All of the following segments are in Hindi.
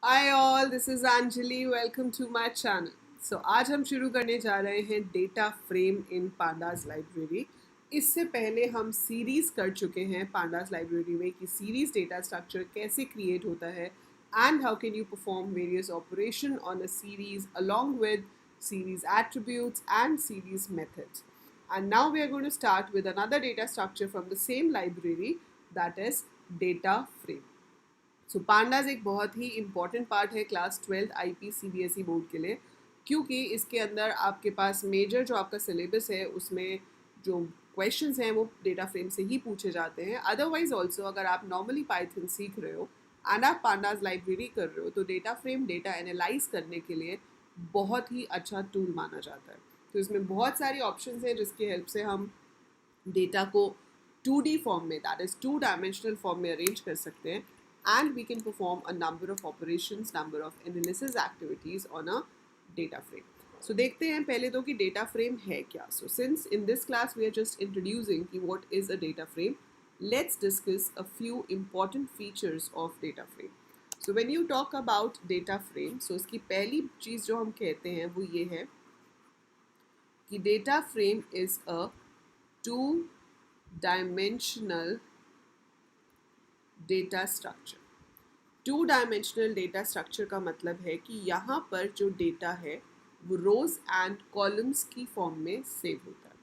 Hi all, this is Anjali. Welcome to my channel. आज हम शुरू करने जा रहे हैं data frame in pandas library. इससे पहले हम सीरीज कर चुके हैं पांडास लाइब्रेरी में कि सीरीज डेटा स्ट्रक्चर कैसे क्रिएट होता है and how can you perform various operation on a series along with series attributes and series methods. And now we are going to start with another data structure from the same library, that is data frame. Pandas एक बहुत ही इंपॉर्टेंट पार्ट है क्लास 12 आईपी सीबीएसई बोर्ड के लिए, क्योंकि इसके अंदर आपके पास मेजर जो आपका सिलेबस है उसमें जो क्वेश्चंस हैं वो डेटा फ्रेम से ही पूछे जाते हैं। अदरवाइज ऑल्सो अगर आप नॉर्मली पाइथन सीख रहे हो एंड आप पांडास लाइब्रेरी कर रहे हो तो डेटा फ्रेम डेटा एनालाइज करने के लिए बहुत ही अच्छा टूल माना जाता है। तो इसमें बहुत सारी ऑप्शंस हैं जिसकी हेल्प से हम डेटा को 2D फॉर्म में, दैट इज 2 डायमेंशनल फॉर्म में अरेंज कर सकते हैं and we can perform a number of operations, number of analysis activities on a data frame. So देखते हैं पहले तो कि data frame है क्या. So since in this class we are just introducing कि what is a data frame, let's discuss a few important features of data frame. So when you talk about data frame, so इसकी पहली चीज़ जो हम कहते हैं वो ये है कि data frame is a 2 dimensional data structure. 2 dimensional data structure का मतलब है कि यहाँ पर जो डेटा है वो रोज एंड कॉलम्स की फॉर्म में सेव होता है।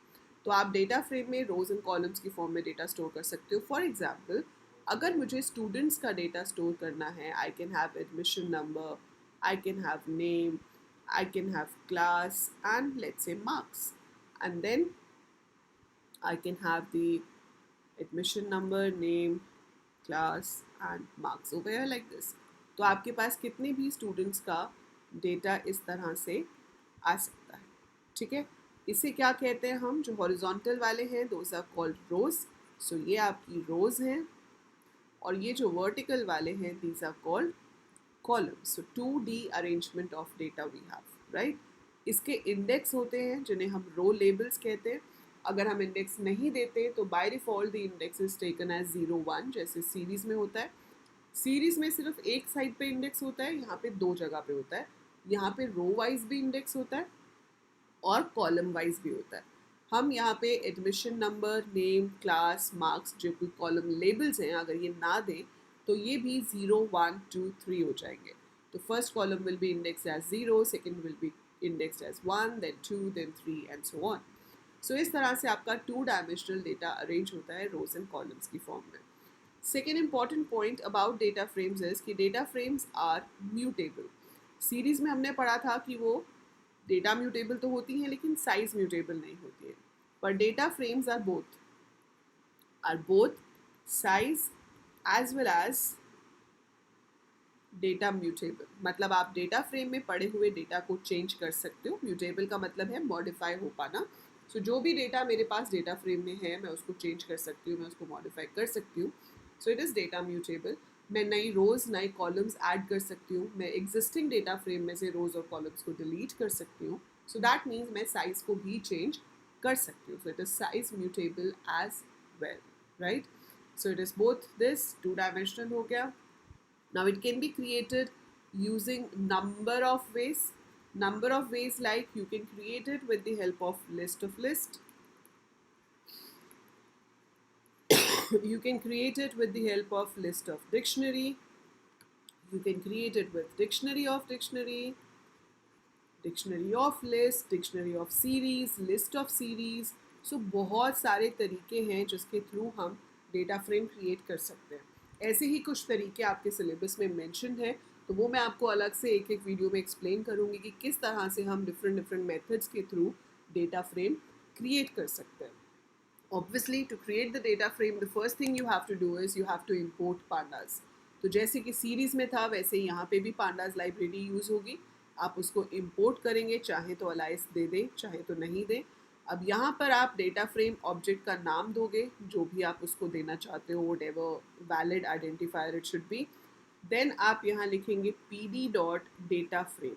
तो आप डेटा फ्रेम में रोज एंड कॉलम्स की फॉर्म में डेटा स्टोर कर सकते हो। फॉर एग्जाम्पल, अगर मुझे स्टूडेंट्स का डेटा स्टोर करना है, I can have admission number, I can have name, I can have class and let's say marks, and then I can have the admission number, name, class and marks over here like this. तो आपके पास कितने भी स्टूडेंट्स का डेटा इस तरह से आ सकता है। ठीक है, इसे क्या कहते हैं हम, जो हॉरिजॉन्टल वाले हैं दोज आर कॉल्ड रोज। सो ये आपकी रोज हैं, और ये जो वर्टिकल वाले हैं these are called columns. So 2D arrangement of data we have, right. इसके इंडेक्स होते हैं जिन्हें हम रो लेबल्स कहते हैं। अगर हम इंडेक्स नहीं देते तो by default the index is taken as 0 1, जैसे सीरीज में होता है। सीरीज में सिर्फ एक साइड पे इंडेक्स होता है, यहाँ पे 2 जगह पे होता है। यहाँ पे रो वाइज भी इंडेक्स होता है और कॉलम वाइज भी होता है। हम यहाँ पे admission number, name, class, marks जो कोई कॉलम लेबल्स हैं अगर ये ना दें तो ये भी 0 1 2 3 हो जाएंगे। तो first column will be index as 0, second will be index as 1, then 2, then 3 and so on. So इस तरह से आपका 2 डायमेंशनल डेटा अरेंज होता है रोज एंड कॉलम्स की फॉर्म में। Second important point about data frames is कि data frames are mutable. Series में हमने पढ़ा था कि वो डेटा म्यूटेबल तो होती हैं लेकिन साइज म्यूटेबल नहीं होती है, पर data frames are both size as well as data mutable. मतलब आप डेटा फ्रेम में पड़े हुए डेटा को चेंज कर सकते हो। म्यूटेबल का मतलब है मॉडिफाई हो पाना। सो जो भी डेटा मेरे पास डेटा फ्रेम में है मैं उसको चेंज कर सकती हूँ, मैं उसको मॉडिफाई कर सकती हूँ। So it is data mutable. मैं नई रोज, नए कॉलम्स ऐड कर सकती हूँ, मैं एग्जिस्टिंग डेटा फ्रेम में से रोज और कॉलम्स को डिलीट कर सकती हूँ। सो दैट मीन्स मैं साइज को भी चेंज कर सकती हूँ। So it is size mutable as well, right. So it is both this 2 dimensional हो गया। Now it can be created using number of ways. Number of ways, like you can create it with the help of list of list. You can create it with the help of list of dictionary. You can create it with dictionary of dictionary, dictionary of list, dictionary of series, list of series. So बहुत सारे तरीके हैं जिसके थ्रू हम डेटा फ्रेम क्रिएट कर सकते हैं। ऐसे ही कुछ तरीके आपके सिलेबस में मेंशन है, तो वो मैं आपको अलग से एक एक वीडियो में एक्सप्लेन करूँगी कि किस तरह से हम डिफरेंट मेथड्स के थ्रू डेटा फ्रेम क्रिएट कर सकते हैं। Obviously, to create the data frame, the first thing you have to do is you have to import pandas. तो जैसे कि सीरीज में था वैसे ही यहाँ पे भी pandas लाइब्रेरी यूज़ होगी। आप उसको import करेंगे, चाहे तो अलाइस दे दें चाहे तो नहीं दें। अब यहाँ पर आप डेटा फ्रेम ऑब्जेक्ट का नाम दोगे, जो भी आप उसको देना चाहते हो, whatever valid identifier it should be. Then आप यहाँ लिखेंगे pd.data frame।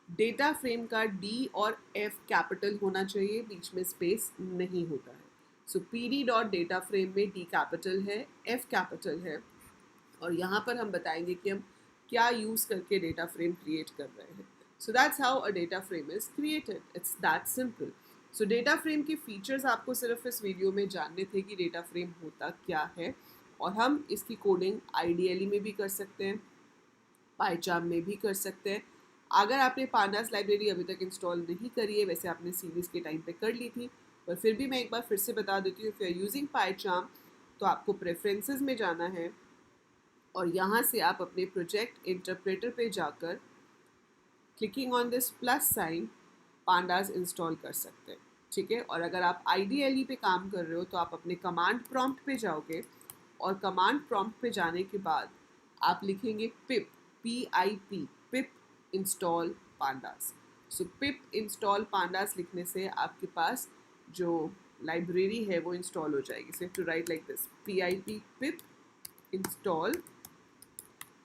डेटा फ्रेम का D और F कैपिटल होना चाहिए, बीच में स्पेस नहीं होता है। सो pd.data frame में D कैपिटल है, F कैपिटल है, और यहाँ पर हम बताएंगे कि हम क्या यूज़ करके डेटा फ्रेम क्रिएट कर रहे हैं. So that's how a data frame is created. It's that simple. So data frame के फीचर्स आपको सिर्फ इस वीडियो में जानने थे कि डेटा फ्रेम होता क्या है, और हम इसकी कोडिंग आईडीएलई में भी कर सकते हैं, पाईचार्म में भी कर सकते हैं. अगर आपने पांडास लाइब्रेरी अभी तक इंस्टॉल नहीं करी है, वैसे आपने सीरीज़ के टाइम पे कर ली थी, पर फिर भी मैं एक बार फिर से बता देती हूँ. If you are using PyCharm तो आपको प्रेफरेंसेस में जाना है, और यहाँ से आप अपने प्रोजेक्ट इंटरप्रेटर पे जाकर clicking on this plus sign pandas install कर सकते हैं. ठीक है. और अगर आप आईडीएलई पे काम कर रहे हो तो आप अपने कमांड प्रॉम्प्ट पे जाओगे, और कमांड प्रॉम्प्ट पे जाने के बाद आप लिखेंगे पिप, PIP, पिप इंस्टॉल पांडास. सो पिप इंस्टॉल पांडास लिखने से आपके पास जो लाइब्रेरी है वो इंस्टॉल हो जाएगी. So to write like this, PIP pip install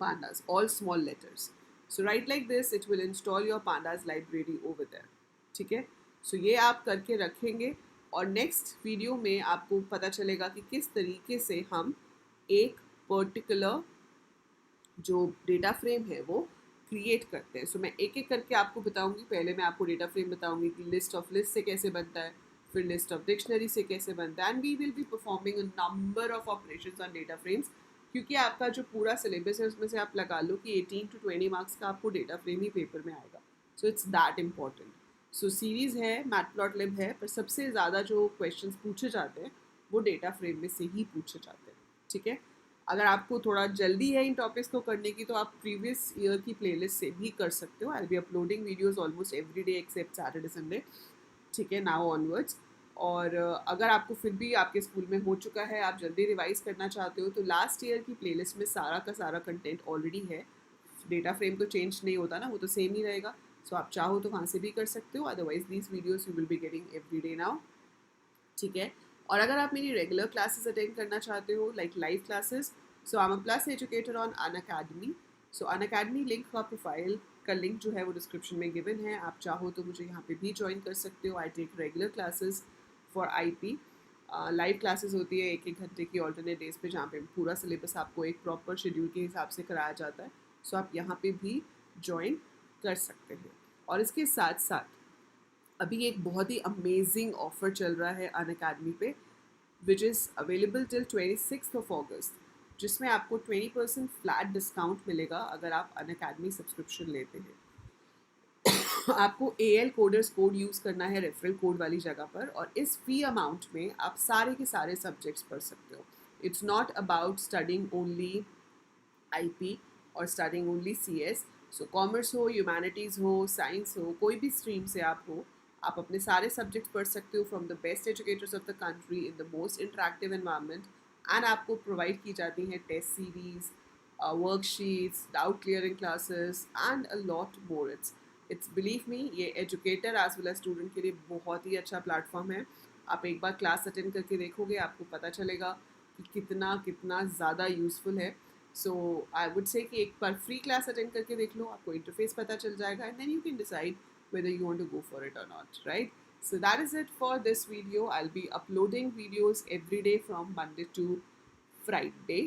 pandas, all small letters. So write like this, it will install your pandas library over there. ठीक है. So ये आप करके रखेंगे, और नेक्स्ट वीडियो में आपको पता चलेगा कि किस तरीके से हम एक पर्टिकुलर जो डेटा फ्रेम है वो क्रिएट करते हैं. सो मैं एक एक करके आपको बताऊंगी. पहले मैं आपको डेटा फ्रेम बताऊंगी कि लिस्ट ऑफ लिस्ट से कैसे बनता है, फिर लिस्ट ऑफ डिक्शनरी से कैसे बनता है, and we will be performing a number of operations on data frames. क्योंकि आपका जो पूरा सिलेबस है उसमें से आप लगा लो कि 18 to 20 मार्क्स का आपको डेटा फ्रेम ही पेपर में आएगा. So it's that important. So series है, मैटप्लॉटलिब है, पर सबसे ज़्यादा जो क्वेश्चंस पूछे जाते हैं वो डेटा फ्रेम में से ही पूछे जाते हैं. ठीक है. अगर आपको थोड़ा जल्दी है इन टॉपिक्स को करने की तो आप प्रीवियस ईयर की प्लेलिस्ट से भी कर सकते हो. I will be uploading videos almost every day except Saturday Sunday. ठीक है, नाउ ऑनवर्ड्स. और अगर आपको फिर भी आपके स्कूल में हो चुका है, आप जल्दी रिवाइज करना चाहते हो, तो लास्ट ईयर की प्लेलिस्ट में सारा का सारा कंटेंट ऑलरेडी है. डेटा फ्रेम तो चेंज नहीं होता ना, वो तो सेम ही रहेगा. सो आप चाहो तो वहाँ से भी कर सकते हो. Otherwise these videos you will be getting every day now. ठीक है. और अगर आप मेरी रेगुलर क्लासेस अटेंड करना चाहते हो, like live classes, so I am a plus educator on Unacademy. So Unacademy link का प्रोफाइल का लिंक जो है वो डिस्क्रिप्शन में गिवन है. आप चाहो तो मुझे यहाँ पे भी ज्वाइन कर सकते हो. I take regular classes for IP. Live classes होती है 1-1 घंटे की ऑल्टरनेट डेज पे, जहाँ पे पूरा सिलेबस आपको एक प्रॉपर शेड्यूल के हिसाब से कराया जाता है. सो आप यहाँ पे भी ज्वाइन कर सकते हैं. और इसके साथ साथ अभी एक बहुत ही अमेजिंग ऑफर चल रहा है अनअकैडमी पे, विच इज़ अवेलेबल टिल 26 अगस्त, जिसमें आपको 20% फ्लैट डिस्काउंट मिलेगा अगर आप अनअकैडमी सब्सक्रिप्शन लेते हैं. आपको AL कोडर्स कोड यूज़ करना है रेफरल कोड वाली जगह पर, और इस फी अमाउंट में आप सारे के सारे सब्जेक्ट्स पढ़ सकते हो. It's not about studying only IP और स्टडिंग ओनली CS. सो कॉमर्स हो, ह्यूमैनिटीज़ हो, साइंस हो, कोई भी स्ट्रीम से आप हो, आप अपने सारे सब्जेक्ट्स पढ़ सकते हो from the best educators of the country in the most interactive environment. And आपको प्रोवाइड की जाती हैं test series, worksheets, doubt clearing classes, and a lot more. It's believe me, ये educator as well as student के लिए बहुत ही अच्छा प्लेटफॉर्म है. आप एक बार क्लास अटेंड करके देखोगे, आपको पता चलेगा कि कितना कितना ज़्यादा यूज़फुल है. सो आई वुड से कि एक बार फ्री क्लास अटेंड करके देख लो, आपको इंटरफेस पता चल जाएगा, and then you can decide whether you want to go for it or not, right? So that is it for this video. I'll be uploading videos every day from Monday to Friday,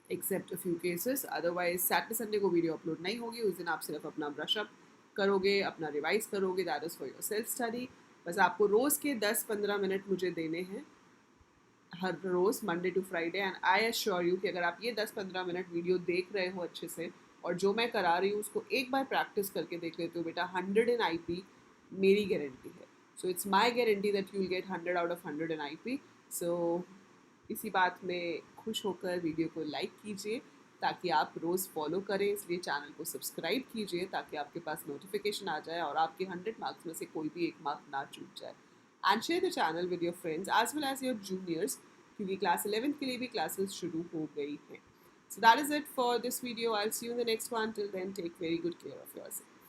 except a few cases. Otherwise Saturday Sunday को वीडियो अपलोड नहीं होगी. उस दिन आप सिर्फ अपना ब्रश अप करोगे, अपना रिवाइज करोगे. That is for your self study. बस आपको रोज़ के 10-15 मिनट मुझे देने हैं हर रोज़, Monday to Friday. And I assure you कि अगर आप ये 10-15 मिनट वीडियो देख रहे हो अच्छे से, और जो मैं करा रही हूँ उसको एक बार प्रैक्टिस करके देख लेते हो बेटा, 100 इन IP मेरी गारंटी है. So it's my guarantee that you will get 100 out of 100 in IP. सो इसी बात में खुश होकर वीडियो को लाइक कीजिए ताकि आप रोज़ फॉलो करें. इसलिए चैनल को सब्सक्राइब कीजिए ताकि आपके पास नोटिफिकेशन आ जाए और आपके 100 मार्क्स में से कोई भी एक मार्क ना छूट जाए. And share the channel with your friends as well as your juniors, क्योंकि क्लास 11th के लिए भी क्लासेस शुरू हो गई हैं. So that is it for this video. I'll see you in the next one. Till then, take very good care of yourself.